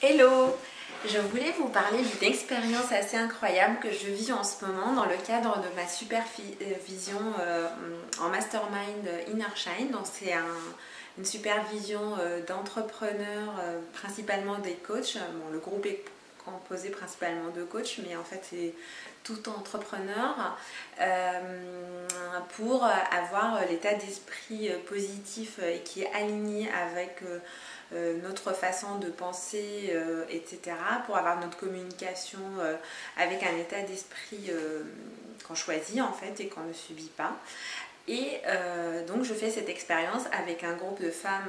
Hello! Je voulais vous parler d'une expérience assez incroyable que je vis en ce moment dans le cadre de ma supervision en mastermind Inner Shine. Donc c'est une supervision d'entrepreneurs, principalement des coachs. Bon, le groupe est composé principalement de coachs, mais en fait c'est tout entrepreneur pour avoir l'état d'esprit positif et qui est aligné avec notre façon de penser, etc. pour avoir notre communication avec un état d'esprit qu'on choisit en fait et qu'on ne subit pas. Et donc je fais cette expérience avec un groupe de femmes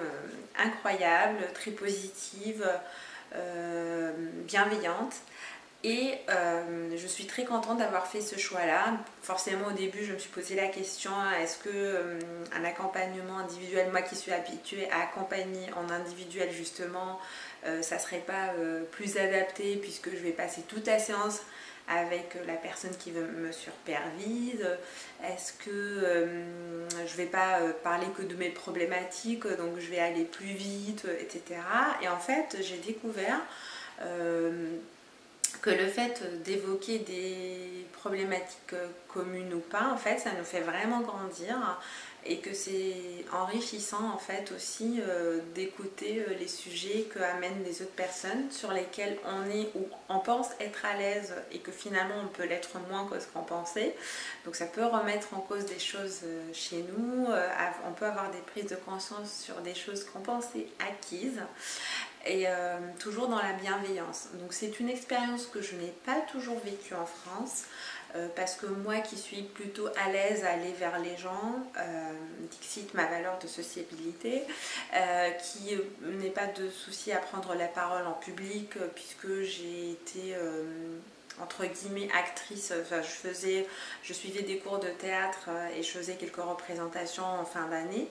incroyables, très positives, bienveillantes. Et je suis très contente d'avoir fait ce choix-là. Forcément, au début, je me suis posé la question, est-ce que un accompagnement individuel, moi qui suis habituée à accompagner en individuel justement, ça serait pas plus adapté puisque je vais passer toute la séance avec la personne qui me supervise. Est-ce que je vais pas parler que de mes problématiques, donc je vais aller plus vite, etc. Et en fait, j'ai découvert que le fait d'évoquer des problématiques communes ou pas, en fait, ça nous fait vraiment grandir et que c'est enrichissant en fait aussi d'écouter les sujets que amènent les autres personnes sur lesquels on est ou on pense être à l'aise et que finalement on peut l'être moins que ce qu'on pensait. Donc ça peut remettre en cause des choses chez nous, on peut avoir des prises de conscience sur des choses qu'on pensait acquises. Et toujours dans la bienveillance. Donc c'est une expérience que je n'ai pas toujours vécue en France parce que moi qui suis plutôt à l'aise à aller vers les gens, dixit ma valeur de sociabilité, qui n'ai pas de souci à prendre la parole en public puisque j'ai été entre guillemets actrice, enfin, je suivais des cours de théâtre et je faisais quelques représentations en fin d'année,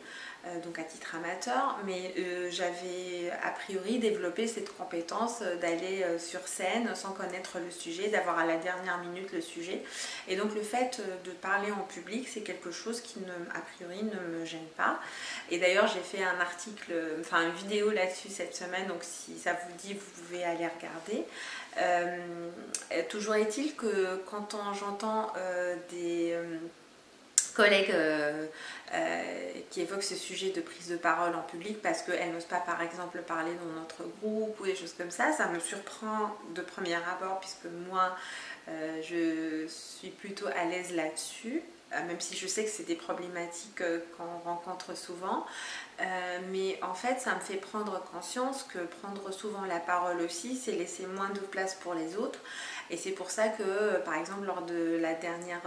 donc à titre amateur, mais j'avais a priori développé cette compétence d'aller sur scène sans connaître le sujet, d'avoir à la dernière minute le sujet, et donc le fait de parler en public c'est quelque chose qui a priori ne me gêne pas. Et d'ailleurs j'ai fait un article, enfin une vidéo là-dessus cette semaine, donc si ça vous dit vous pouvez aller regarder. Toujours est-il que quand j'entends des collègues qui évoquent ce sujet de prise de parole en public parce qu'elles n'osent pas par exemple parler dans notre groupe ou des choses comme ça me surprend de premier abord puisque moi je suis plutôt à l'aise là-dessus. Même si je sais que c'est des problématiques qu'on rencontre souvent, mais en fait ça me fait prendre conscience que prendre souvent la parole aussi c'est laisser moins de place pour les autres, et c'est pour ça que par exemple lors de la dernière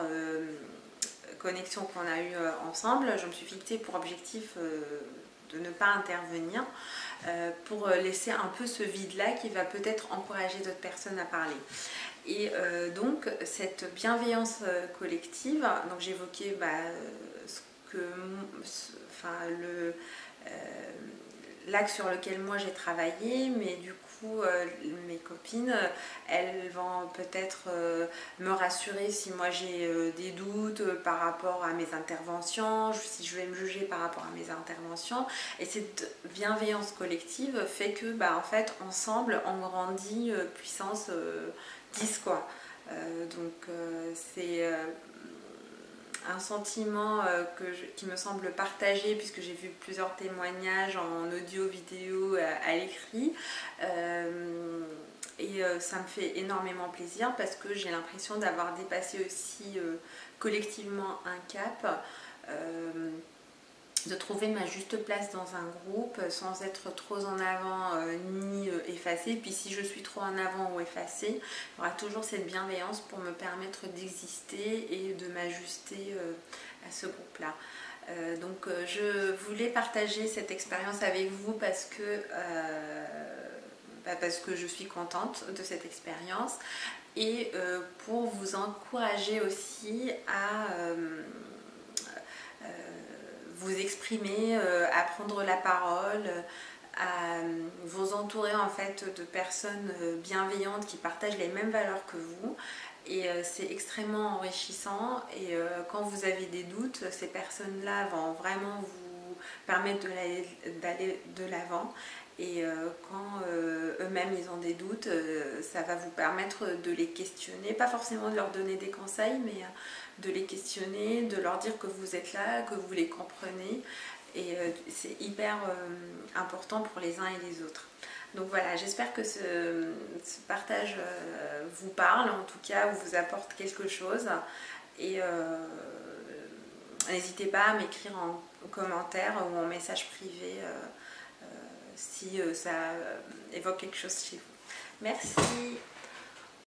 connexion qu'on a eue ensemble, je me suis fixée pour objectif de ne pas intervenir pour laisser un peu ce vide là qui va peut-être encourager d'autres personnes à parler. Et donc cette bienveillance collective, donc j'évoquais ce que, l'axe sur lequel moi j'ai travaillé, mais du coup mes copines elles vont peut-être me rassurer si moi j'ai des doutes par rapport à mes interventions, si je vais me juger par rapport à mes interventions, et cette bienveillance collective fait que en fait ensemble on grandit puissance 10 quoi. C'est un sentiment qui me semble partagé puisque j'ai vu plusieurs témoignages en audio, vidéo, à l'écrit, et ça me fait énormément plaisir parce que j'ai l'impression d'avoir dépassé aussi collectivement un cap, de trouver ma juste place dans un groupe sans être trop en avant ni effacée. Puis si je suis trop en avant ou effacée, il y aura toujours cette bienveillance pour me permettre d'exister et de m'ajuster à ce groupe-là. Donc je voulais partager cette expérience avec vous parce que je suis contente de cette expérience et pour vous encourager aussi à vous exprimer, à prendre la parole, à vous entourer en fait de personnes bienveillantes qui partagent les mêmes valeurs que vous. Et c'est extrêmement enrichissant, et quand vous avez des doutes, ces personnes-là vont vraiment vous permettre d'aller de l'avant Et quand eux-mêmes ils ont des doutes, ça va vous permettre de les questionner, pas forcément de leur donner des conseils, mais de les questionner, de leur dire que vous êtes là, que vous les comprenez. Et c'est hyper important pour les uns et les autres. Donc voilà, j'espère que ce partage vous parle, en tout cas, ou vous apporte quelque chose. Et n'hésitez pas à m'écrire en commentaire ou en message privé si ça évoque quelque chose chez vous. Merci.